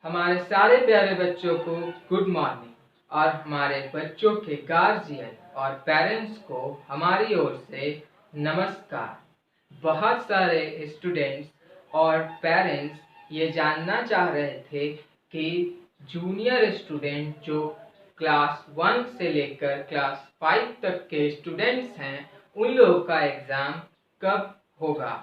हमारे सारे प्यारे बच्चों को गुड मॉर्निंग और हमारे बच्चों के गार्जियन और पेरेंट्स को हमारी ओर से नमस्कार। बहुत सारे स्टूडेंट्स और पेरेंट्स ये जानना चाह रहे थे कि जूनियर स्टूडेंट जो क्लास 1 से लेकर क्लास 5 तक के स्टूडेंट्स हैं उन लोगों का एग्ज़ाम कब होगा।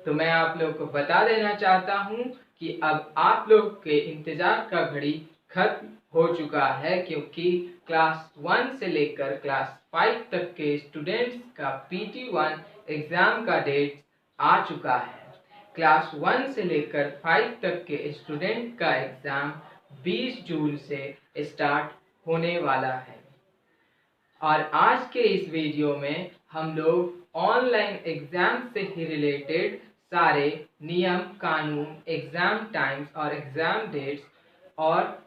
तो मैं आप लोग को बता देना चाहता हूँ कि अब आप लोग के इंतज़ार का घड़ी खत्म हो चुका है, क्योंकि क्लास 1 से लेकर क्लास 5 तक के स्टूडेंट्स का PT1 एग्ज़ाम का डेट आ चुका है। क्लास 1 से लेकर 5 तक के स्टूडेंट का एग्ज़ाम 20 जून से स्टार्ट होने वाला है। और आज के इस वीडियो में हम लोग ऑनलाइन एग्ज़ाम से ही रिलेटेड सारे नियम कानून, एग्ज़ाम टाइम्स और एग्ज़ाम डेट्स और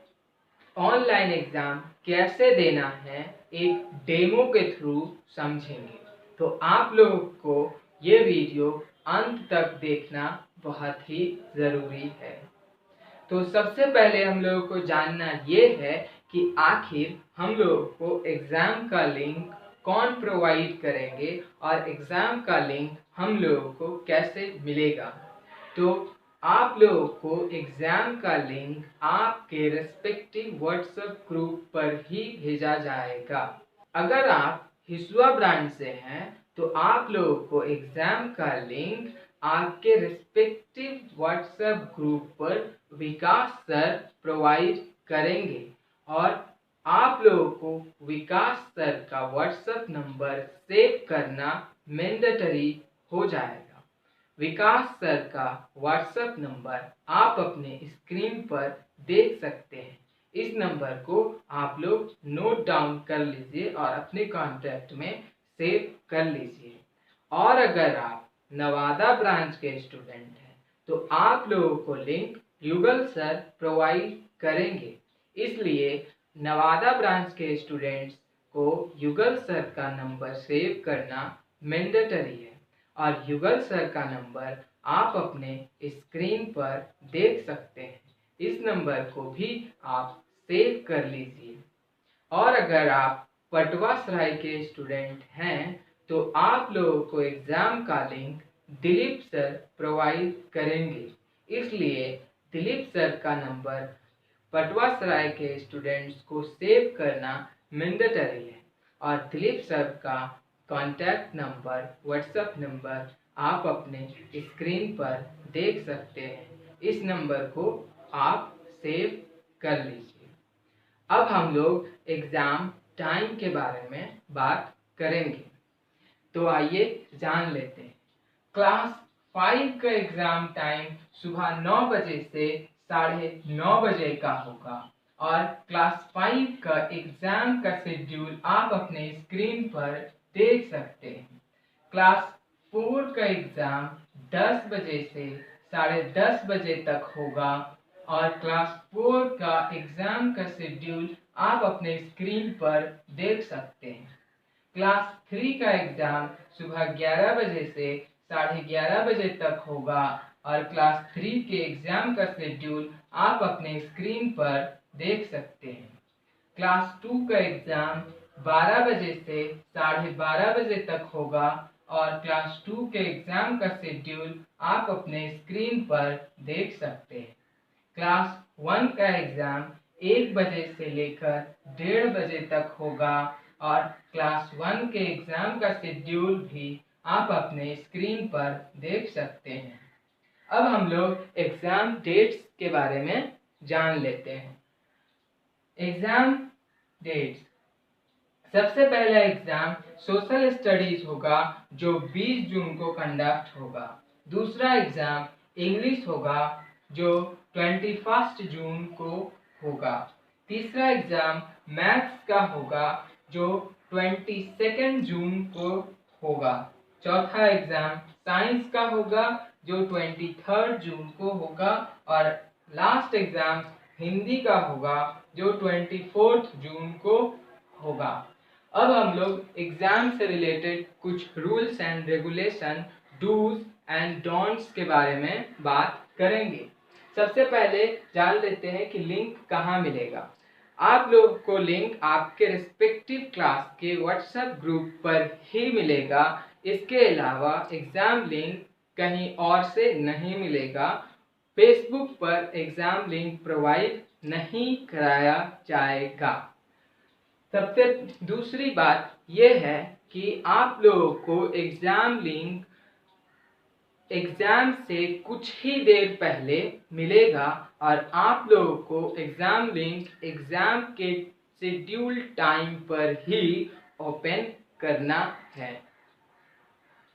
ऑनलाइन एग्ज़ाम कैसे देना है एक डेमो के थ्रू समझेंगे। तो आप लोगों को ये वीडियो अंत तक देखना बहुत ही ज़रूरी है। तो सबसे पहले हम लोगों को जानना ये है कि आखिर हम लोगों को एग्ज़ाम का लिंक कौन प्रोवाइड करेंगे और एग्ज़ाम का लिंक हम लोगों को कैसे मिलेगा। तो आप लोगों को एग्ज़ाम का लिंक आपके रेस्पेक्टिव व्हाट्सएप ग्रुप पर ही भेजा जाएगा। अगर आप हिसुआ ब्रांच से हैं तो आप लोगों को एग्ज़ाम का लिंक आपके रिस्पेक्टिव व्हाट्सएप ग्रुप पर विकास सर प्रोवाइड करेंगे और आप लोगों को विकास सर का व्हाट्सएप नंबर सेव करना मैंडेटरी हो जाएगा। विकास सर का व्हाट्सएप नंबर आप अपने स्क्रीन पर देख सकते हैं। इस नंबर को आप लोग नोट डाउन कर लीजिए और अपने कॉन्टैक्ट में सेव कर लीजिए। और अगर आप नवादा ब्रांच के स्टूडेंट हैं तो आप लोगों को लिंक युगल सर प्रोवाइड करेंगे, इसलिए नवादा ब्रांच के स्टूडेंट्स को युगल सर का नंबर सेव करना मैंडेटरी है और युगल सर का नंबर आप अपने स्क्रीन पर देख सकते हैं। इस नंबर को भी आप सेव कर लीजिए। और अगर आप पटवा सराय के स्टूडेंट हैं तो आप लोगों को एग्ज़ाम का लिंक दिलीप सर प्रोवाइड करेंगे, इसलिए दिलीप सर का नंबर पटवा सराय के स्टूडेंट्स को सेव करना मैंडेटरी है और दिलीप सर का कॉन्टैक्ट नंबर, व्हाट्सएप नंबर आप अपने स्क्रीन पर देख सकते हैं। इस नंबर को आप सेव कर लीजिए। अब हम लोग एग्ज़ाम टाइम के बारे में बात करेंगे, तो आइए जान लेते हैं। क्लास 5 का एग्ज़ाम टाइम सुबह 9 बजे से 9:30 बजे का होगा और क्लास 5 का एग्ज़ाम का शेड्यूल आप अपने स्क्रीन पर देख सकते हैं। क्लास 4 का एग्ज़ाम 10 बजे से 10:30 बजे तक होगा और क्लास 4 का एग्ज़ाम का शेड्यूल आप अपने स्क्रीन पर देख सकते हैं। क्लास 3 का एग्ज़ाम सुबह 11 बजे से 11:30 बजे तक होगा और क्लास 3 के एग्ज़ाम का शेड्यूल आप अपने स्क्रीन पर देख सकते हैं। क्लास 2 का एग्ज़ाम 12 बजे से 12:30 बजे तक होगा और क्लास 2 के एग्ज़ाम का शेड्यूल आप अपने स्क्रीन पर देख सकते हैं। क्लास 1 का एग्ज़ाम 1 बजे से लेकर 1:30 बजे तक होगा और क्लास 1 के एग्ज़ाम का शेड्यूल भी आप अपने स्क्रीन पर देख सकते हैं। अब हम लोग एग्ज़ाम डेट्स के बारे में जान लेते हैं। एग्ज़ाम डेट्स, सबसे पहला एग्ज़ाम सोशल स्टडीज़ होगा जो 20 जून को कंडक्ट होगा। दूसरा एग्ज़ाम इंग्लिश होगा जो 21 जून को होगा। तीसरा एग्ज़ाम मैथ्स का होगा जो 22 जून को होगा। चौथा एग्ज़ाम साइंस का होगा जो 23 जून को होगा और लास्ट एग्ज़ाम हिंदी का होगा जो 24 जून को होगा। अब हम लोग एग्ज़ाम से रिलेटेड कुछ rules and regulation, dos and don'ts के बारे में बात करेंगे। सबसे पहले जान लेते हैं कि लिंक कहाँ मिलेगा। आप लोगों को लिंक आपके रिस्पेक्टिव क्लास के व्हाट्सएप ग्रुप पर ही मिलेगा। इसके अलावा एग्ज़ाम लिंक कहीं और से नहीं मिलेगा। फेसबुक पर एग्ज़ाम लिंक प्रोवाइड नहीं कराया जाएगा। सबसे दूसरी बात यह है कि आप लोगों को एग्ज़ाम लिंक एग्ज़ाम से कुछ ही देर पहले मिलेगा और आप लोगों को एग्ज़ाम लिंक एग्ज़ाम के शेड्यूल टाइम पर ही ओपन करना है।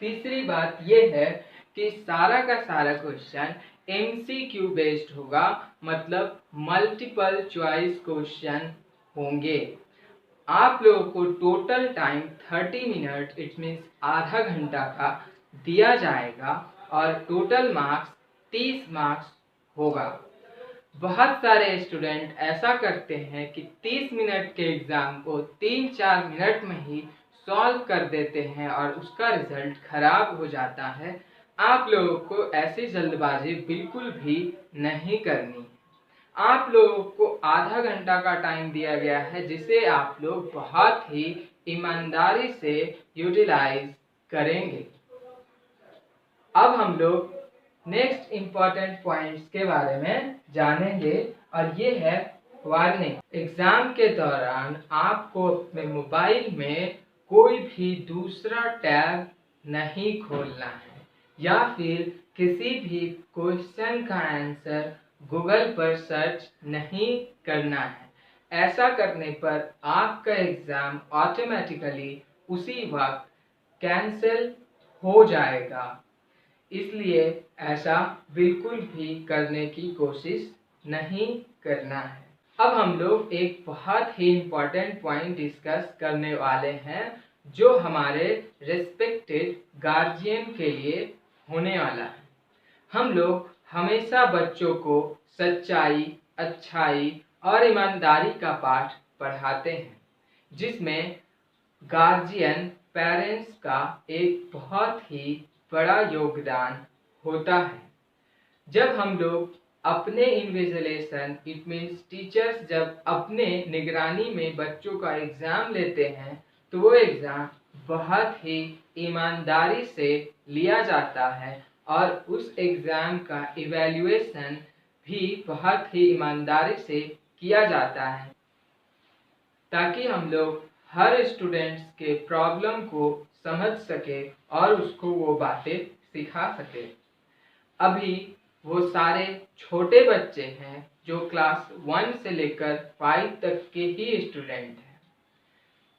तीसरी बात यह है कि सारा का सारा क्वेश्चन MCQ बेस्ड होगा, मतलब मल्टीपल चॉइस क्वेश्चन होंगे। आप लोगों को total time 30 minute it means आधा घंटा का दिया जाएगा और टोटल मार्क्स 30 मार्क्स होगा। बहुत सारे स्टूडेंट ऐसा करते हैं कि 30 मिनट के एग्ज़ाम को 3-4 मिनट में ही सॉल्व कर देते हैं और उसका रिजल्ट खराब हो जाता है। आप लोगों को ऐसी जल्दबाजी बिल्कुल भी नहीं करनी। आप लोगों को आधा घंटा का टाइम दिया गया है, जिसे आप लोग बहुत ही ईमानदारी से यूटिलाइज करेंगे। अब हम लोग नेक्स्ट इम्पॉर्टेंट पॉइंट्स के बारे में जानेंगे और ये है वार्निंग। एग्ज़ाम के दौरान आपको अपने मोबाइल में कोई भी दूसरा टैब नहीं खोलना है या फिर किसी भी क्वेश्चन का आंसर गूगल पर सर्च नहीं करना है। ऐसा करने पर आपका एग्ज़ाम ऑटोमेटिकली उसी वक्त कैंसिल हो जाएगा। इसलिए ऐसा बिल्कुल भी करने की कोशिश नहीं करना है। अब हम लोग एक बहुत ही इम्पॉर्टेंट पॉइंट डिस्कस करने वाले हैं, जो हमारे रिस्पेक्टेड गार्जियन के लिए होने वाला है। हम लोग हमेशा बच्चों को सच्चाई, अच्छाई और ईमानदारी का पाठ पढ़ाते हैं, जिसमें गार्जियन पेरेंट्स का एक बहुत ही बड़ा योगदान होता है। जब हम लोग अपने इन्विजिलेशन इट मीन्स टीचर्स जब अपने निगरानी में बच्चों का एग्ज़ाम लेते हैं, तो वो एग्ज़ाम बहुत ही ईमानदारी से लिया जाता है और उस एग्ज़ाम का इवैल्यूएशन भी बहुत ही ईमानदारी से किया जाता है, ताकि हम लोग हर स्टूडेंट्स के प्रॉब्लम को समझ सके और उसको वो बातें सिखा सके। अभी वो सारे छोटे बच्चे हैं जो क्लास 1 से लेकर 5 तक के ही स्टूडेंट हैं।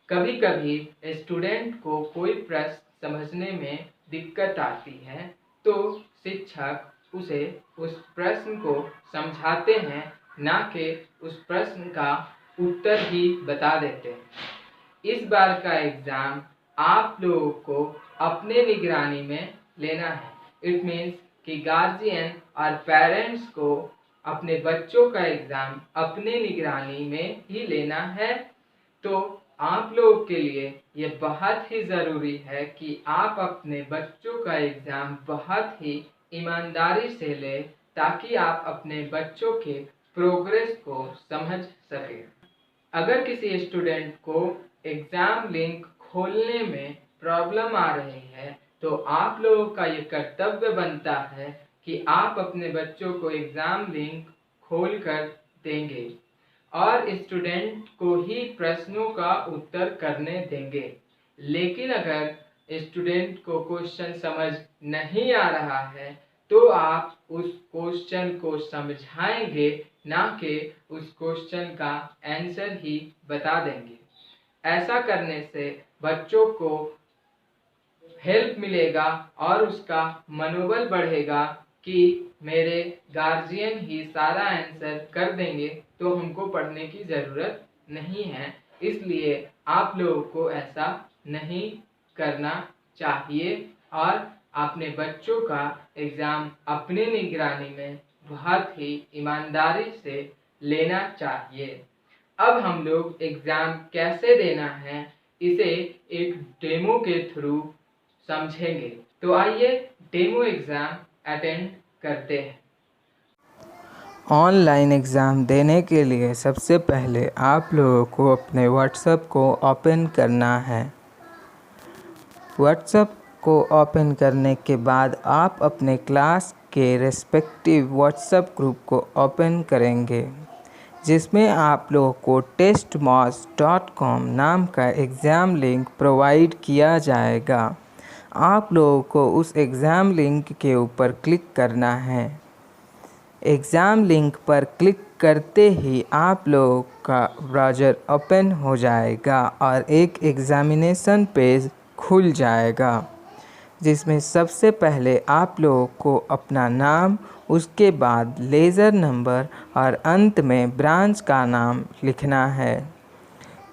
कभी कभी स्टूडेंट को कोई प्रश्न समझने में दिक्कत आती है, तो शिक्षक उसे उस प्रश्न को समझाते हैं, ना कि उस प्रश्न का उत्तर ही बता देते हैं। इस बार का एग्ज़ाम आप लोगों को अपने निगरानी में लेना है। इट मीन्स कि गार्जियन और पेरेंट्स को अपने बच्चों का एग्ज़ाम अपने निगरानी में ही लेना है। तो आप लोगों के लिए ये बहुत ही ज़रूरी है कि आप अपने बच्चों का एग्ज़ाम बहुत ही ईमानदारी से लें, ताकि आप अपने बच्चों के प्रोग्रेस को समझ सकें। अगर किसी स्टूडेंट को एग्ज़ाम लिंक खोलने में प्रॉब्लम आ रही है, तो आप लोगों का ये कर्तव्य बनता है कि आप अपने बच्चों को एग्ज़ाम लिंक खोल कर देंगे और स्टूडेंट को ही प्रश्नों का उत्तर करने देंगे। लेकिन अगर स्टूडेंट को क्वेश्चन समझ नहीं आ रहा है, तो आप उस क्वेश्चन को समझाएंगे, ना कि उस क्वेश्चन का आंसर ही बता देंगे। ऐसा करने से बच्चों को हेल्प मिलेगा और उसका मनोबल बढ़ेगा कि मेरे गार्जियन ही सारा आंसर कर देंगे, तो हमको पढ़ने की ज़रूरत नहीं है। इसलिए आप लोगों को ऐसा नहीं करना चाहिए और अपने बच्चों का एग्ज़ाम अपने निगरानी में बहुत ही ईमानदारी से लेना चाहिए। अब हम लोग एग्ज़ाम कैसे देना है, इसे एक डेमो के थ्रू समझेंगे। तो आइए डेमो एग्ज़ाम अटेंड करते हैं। ऑनलाइन एग्ज़ाम देने के लिए सबसे पहले आप लोगों को अपने व्हाट्सएप को ओपन करना है। व्हाट्सएप को ओपन करने के बाद आप अपने क्लास के रेस्पेक्टिव व्हाट्सएप ग्रुप को ओपन करेंगे, जिसमें आप लोगों को testmoz.com नाम का एग्ज़ाम लिंक प्रोवाइड किया जाएगा। आप लोगों को उस एग्ज़ाम लिंक के ऊपर क्लिक करना है। एग्ज़ाम लिंक पर क्लिक करते ही आप लोगों का ब्राउज़र ओपन हो जाएगा और एक एग्ज़ामिनेशन पेज खुल जाएगा, जिसमें सबसे पहले आप लोगों को अपना नाम, उसके बाद लेज़र नंबर और अंत में ब्रांच का नाम लिखना है।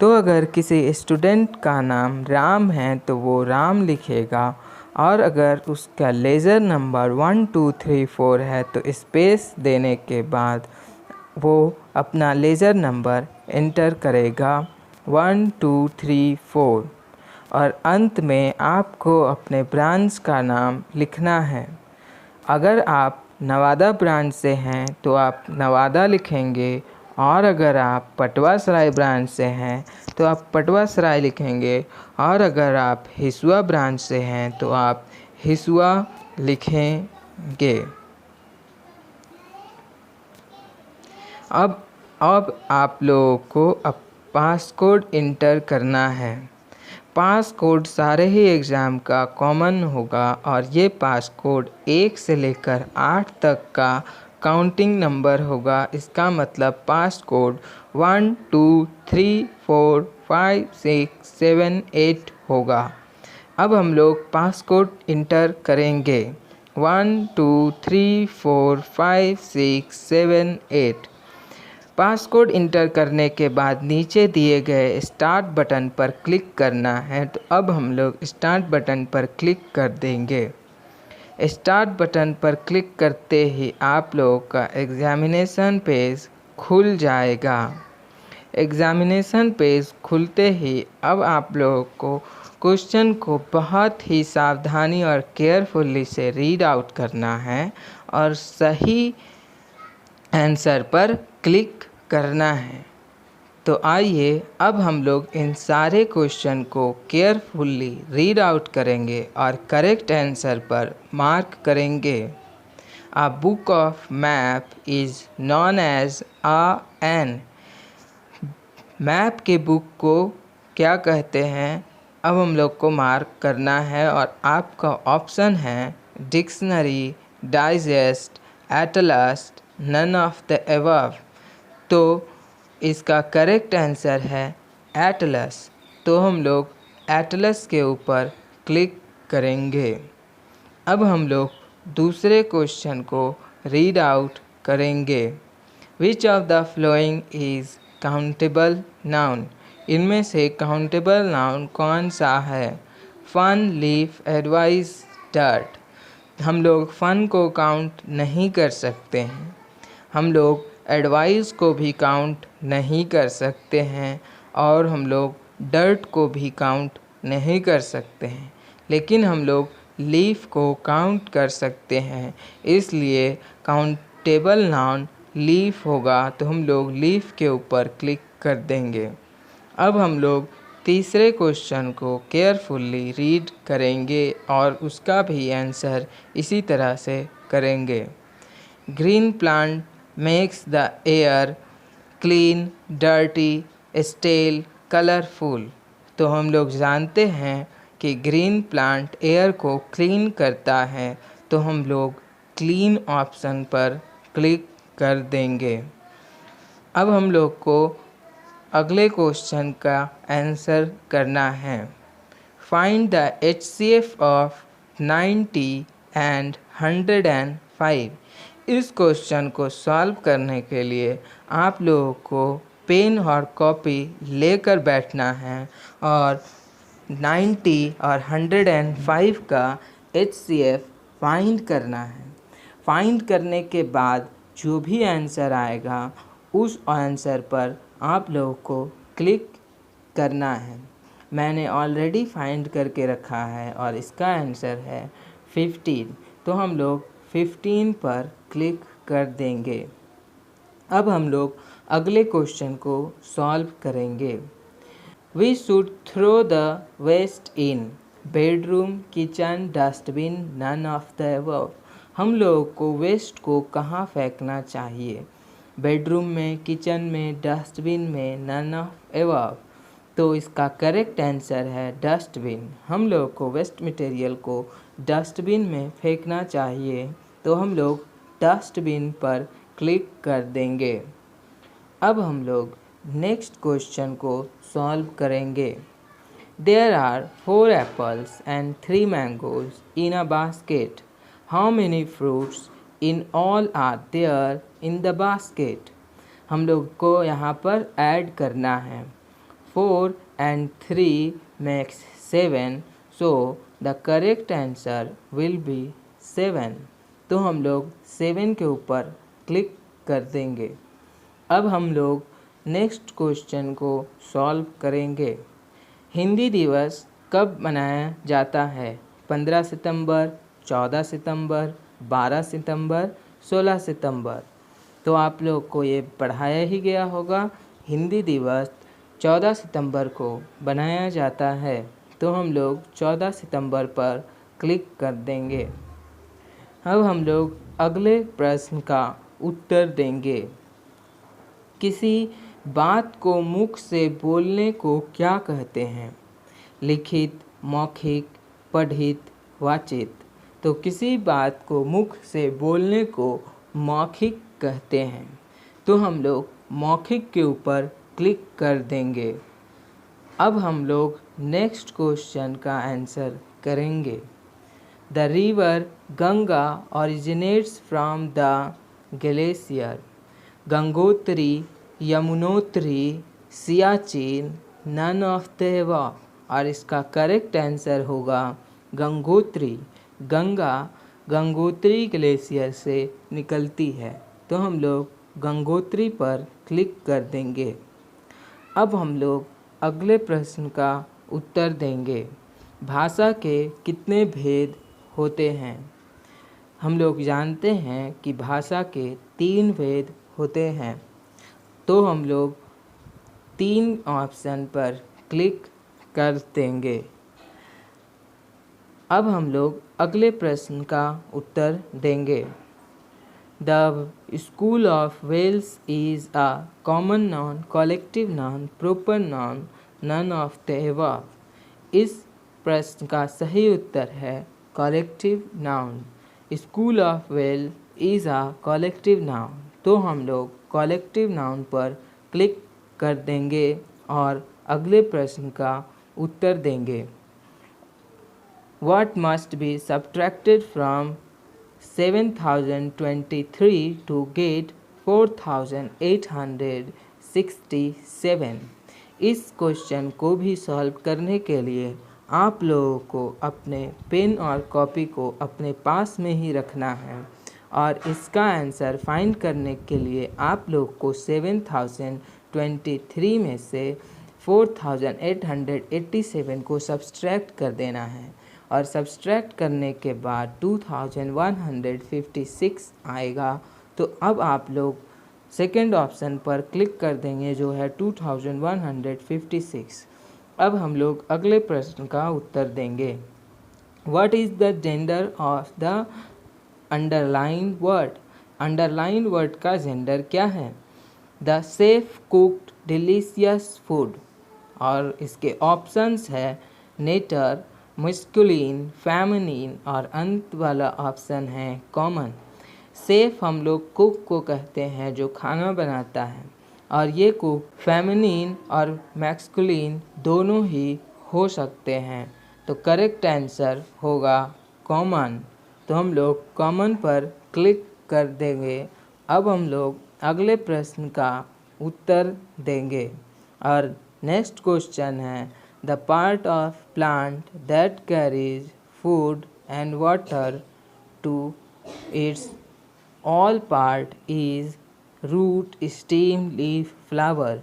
तो अगर किसी स्टूडेंट का नाम राम है तो वो राम लिखेगा, और अगर उसका लेज़र नंबर 1 2 3 4 है तो स्पेस देने के बाद वो अपना लेज़र नंबर एंटर करेगा 1 2 3 4, और अंत में आपको अपने ब्रांच का नाम लिखना है। अगर आप नवादा ब्रांच से हैं तो आप नवादा लिखेंगे, और अगर आप पटवा सराय ब्रांच से हैं तो आप पटवा सराय लिखेंगे, और अगर आप हिसुआ ब्रांच से हैं तो आप हिसुआ लिखेंगे। अब आप लोगों को पास कोड इंटर करना है। पास कोड सारे ही एग्ज़ाम का कॉमन होगा, और ये पास कोड 1 से लेकर 8 तक का काउंटिंग नंबर होगा। इसका मतलब पास कोड 1 2 3 4 5 6 7 8 होगा। अब हम लोग पास कोड इंटर करेंगे 1 2 3 4 5 6 7 8। पास कोड इंटर करने के बाद नीचे दिए गए स्टार्ट बटन पर क्लिक करना है। तो अब हम लोग स्टार्ट बटन पर क्लिक कर देंगे। स्टार्ट बटन पर क्लिक करते ही आप लोगों का एग्ज़ामिनेशन पेज खुल जाएगा। एग्ज़ामिनेशन पेज खुलते ही अब आप लोगों को क्वेश्चन को बहुत ही सावधानी और केयरफुली से रीड आउट करना है और सही आंसर पर क्लिक करना है। तो आइए अब हम लोग इन सारे क्वेश्चन को केयरफुली रीड आउट करेंगे और करेक्ट आंसर पर मार्क करेंगे। A book of map is known as an। Map के बुक को क्या कहते हैं, अब हम लोग को मार्क करना है, और आपका ऑप्शन है dictionary, digest, atlas, none of the above. तो इसका करेक्ट आंसर है एटलस। तो हम लोग एटलस के ऊपर क्लिक करेंगे। अब हम लोग दूसरे क्वेश्चन को रीड आउट करेंगे। Which of the following is countable noun. इनमें से काउंटेबल नाउन कौन सा है। Fun, leaf, advice, dirt. हम लोग फन को काउंट नहीं कर सकते हैं, हम लोग एडवाइस को भी काउंट नहीं कर सकते हैं, और हम लोग डर्ट को भी काउंट नहीं कर सकते हैं, लेकिन हम लोग लीफ को काउंट कर सकते हैं। इसलिए काउंटेबल नाउन लीफ होगा, तो हम लोग लीफ के ऊपर क्लिक कर देंगे। अब हम लोग तीसरे क्वेश्चन को केयरफुली रीड करेंगे और उसका भी आंसर इसी तरह से करेंगे। Green plant makes the air clean, dirty, stale, colourful. तो हम लोग जानते हैं कि ग्रीन प्लांट एयर को क्लीन करता है, तो हम लोग क्लीन ऑप्शन पर क्लिक कर देंगे। अब हम लोग को अगले क्वेश्चन का आंसर करना है। Find the HCF of 90 and 105। इस क्वेश्चन को सॉल्व करने के लिए आप लोगों को पेन और कॉपी लेकर बैठना है और 90 और 105 का HCF फाइंड करना है। फाइंड करने के बाद जो भी आंसर आएगा उस आंसर पर आप लोगों को क्लिक करना है। मैंने ऑलरेडी फाइंड करके रखा है और इसका आंसर है 15। तो हम लोग 15 पर क्लिक कर देंगे। अब हम लोग अगले क्वेश्चन को सॉल्व करेंगे। We should throw the waste in bedroom, kitchen, dustbin, none of the above. हम लोगों को वेस्ट को कहाँ फेंकना चाहिए? बेडरूम में, किचन में, डस्टबिन में, नन ऑफ अबव। तो इसका करेक्ट आंसर है डस्टबिन। हम लोग को वेस्ट मटेरियल को डस्टबिन में फेंकना चाहिए, तो हम लोग डस्टबिन पर क्लिक कर देंगे। अब हम लोग नेक्स्ट क्वेश्चन को सॉल्व करेंगे। There are 4 apples and 3 mangoes in a basket. How many fruits in all are there in the basket? हम लोग को यहाँ पर ऐड करना है। 4 and 3 makes 7, so the correct answer will be 7। तो हम लोग 7 के ऊपर क्लिक कर देंगे। अब हम लोग नेक्स्ट क्वेश्चन को सॉल्व करेंगे। हिंदी दिवस कब मनाया जाता है? 15 सितंबर, 14 सितंबर, 12 सितंबर, 16 सितंबर। तो आप लोग को ये पढ़ाया ही गया होगा। हिंदी दिवस 14 सितंबर को बनाया जाता है, तो हम लोग 14 सितंबर पर क्लिक कर देंगे। अब हम लोग अगले प्रश्न का उत्तर देंगे। किसी बात को मुख से बोलने को क्या कहते हैं? लिखित, मौखिक, पठित, वाचित। तो किसी बात को मुख से बोलने को मौखिक कहते हैं, तो हम लोग मौखिक के ऊपर क्लिक कर देंगे। अब हम लोग नेक्स्ट क्वेश्चन का आंसर करेंगे। The river Ganga originates from the glacier. Gangotri, Yamunotri, Siachen, none of the above. और इसका करेक्ट आंसर होगा गंगोत्री। गंगा गंगोत्री ग्लेशियर से निकलती है, तो हम लोग गंगोत्री पर क्लिक कर देंगे। अब हम लोग अगले प्रश्न का उत्तर देंगे। भाषा के कितने भेद होते हैं? हम लोग जानते हैं कि भाषा के 3 भेद होते हैं, तो हम लोग 3 ऑप्शन पर क्लिक कर देंगे। अब हम लोग अगले प्रश्न का उत्तर देंगे। The school of whales is a common noun, collective noun, proper noun, none of the above. इस प्रश्न का सही उत्तर है collective noun. School of whales is a collective noun. तो हम लोग कलेक्टिव नाउन पर क्लिक कर देंगे और अगले प्रश्न का उत्तर देंगे। What must be subtracted from 7023 to get 4867? इस क्वेश्चन को भी सॉल्व करने के लिए आप लोगों को अपने पेन और कॉपी को अपने पास में ही रखना है, और इसका आंसर फाइंड करने के लिए आप लोग को 7023 में से 4887 को सब्सट्रैक्ट कर देना है, और सब्सट्रैक्ट करने के बाद 2156 आएगा। तो अब आप लोग सेकेंड ऑप्शन पर क्लिक कर देंगे, जो है 2156। अब हम लोग अगले प्रश्न का उत्तर देंगे। What is the gender of the underline word? Underline word का जेंडर क्या है? The safe cooked delicious food. और इसके ऑप्शंस है नेटर, मस्कुलिन, फेमिनिन, और अंत वाला ऑप्शन है कॉमन। सेफ हम लोग कुक को कहते हैं जो खाना बनाता है, और ये कुक फेमिनिन और मैस्कुलिन दोनों ही हो सकते हैं, तो करेक्ट आंसर होगा कॉमन। तो हम लोग कॉमन पर क्लिक कर देंगे। अब हम लोग अगले प्रश्न का उत्तर देंगे, और नेक्स्ट क्वेश्चन है the part of plant that carries food and water to its all part is root, stem, leaf, flower.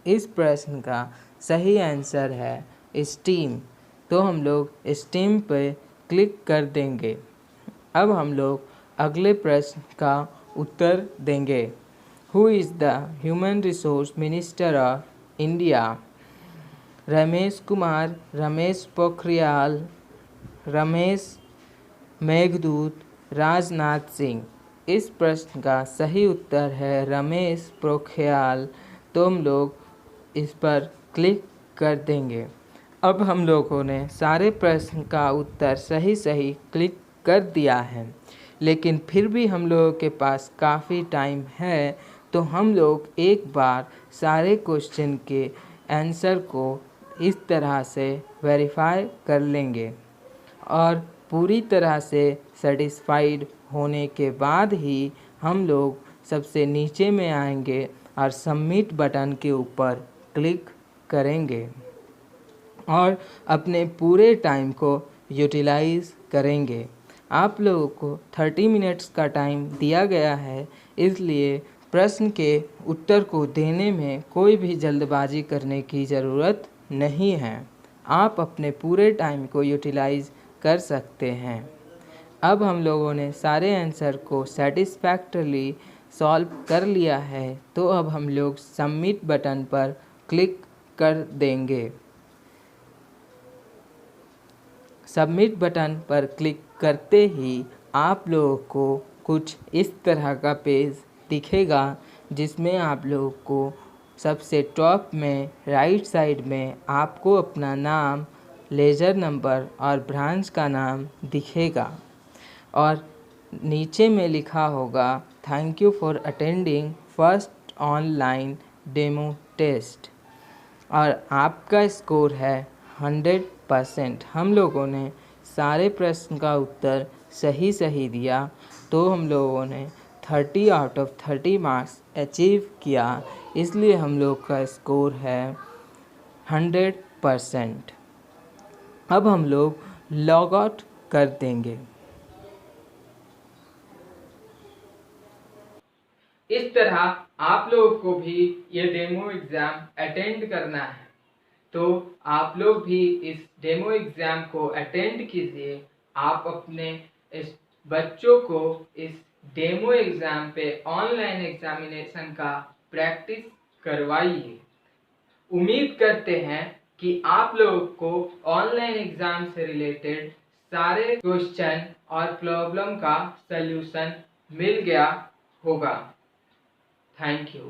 इस प्रश्न का सही आंसर है स्टीम। तो हम लोग स्टीम पे क्लिक कर देंगे। अब हम लोग अगले प्रश्न का उत्तर देंगे। Who is the Human Resource Minister of India? Ramesh Kumar, Ramesh Pokhriyal, Ramesh Meghdoot, Rajnath Singh. इस प्रश्न का सही उत्तर है रमेश पोखरियाल। तो हम लोग इस पर क्लिक कर देंगे। अब हम लोगों ने सारे प्रश्न का उत्तर सही सही क्लिक कर दिया है, लेकिन फिर भी हम लोगों के पास काफ़ी टाइम है, तो हम लोग एक बार सारे क्वेश्चन के आंसर को इस तरह से वेरीफाई कर लेंगे और पूरी तरह से सेटिस्फाइड होने के बाद ही हम लोग सबसे नीचे में आएंगे और सबमिट बटन के ऊपर क्लिक करेंगे और अपने पूरे टाइम को यूटिलाइज़ करेंगे। आप लोगों को 30 मिनट्स का टाइम दिया गया है, इसलिए प्रश्न के उत्तर को देने में कोई भी जल्दबाजी करने की ज़रूरत नहीं है। आप अपने पूरे टाइम को यूटिलाइज़ कर सकते हैं। अब हम लोगों ने सारे आंसर को सेटिस्फैक्टरली सॉल्व कर लिया है, तो अब हम लोग सबमिट बटन पर क्लिक कर देंगे। सबमिट बटन पर क्लिक करते ही आप लोगों को कुछ इस तरह का पेज दिखेगा, जिसमें आप लोगों को सबसे टॉप में राइट साइड में आपको अपना नाम, लेजर नंबर और ब्रांच का नाम दिखेगा और नीचे में लिखा होगा thank you for attending first online demo test और आपका स्कोर है 100%। हम लोगों ने सारे प्रश्न का उत्तर सही दिया, तो हम लोगों ने 30 आउट ऑफ 30 मार्क्स अचीव किया, इसलिए हम लोग का स्कोर है 100%। अब हम लोग लॉग आउट कर देंगे। इस तरह आप लोगों को भी ये डेमो एग्ज़ाम अटेंड करना है, तो आप लोग भी इस डेमो एग्ज़ाम को अटेंड कीजिए। आप अपने इस बच्चों को इस डेमो एग्ज़ाम पे ऑनलाइन एग्जामिनेशन का प्रैक्टिस करवाइए। उम्मीद करते हैं कि आप लोगों को ऑनलाइन एग्ज़ाम से रिलेटेड सारे क्वेश्चन और प्रॉब्लम का सल्यूशन मिल गया होगा। Thank you.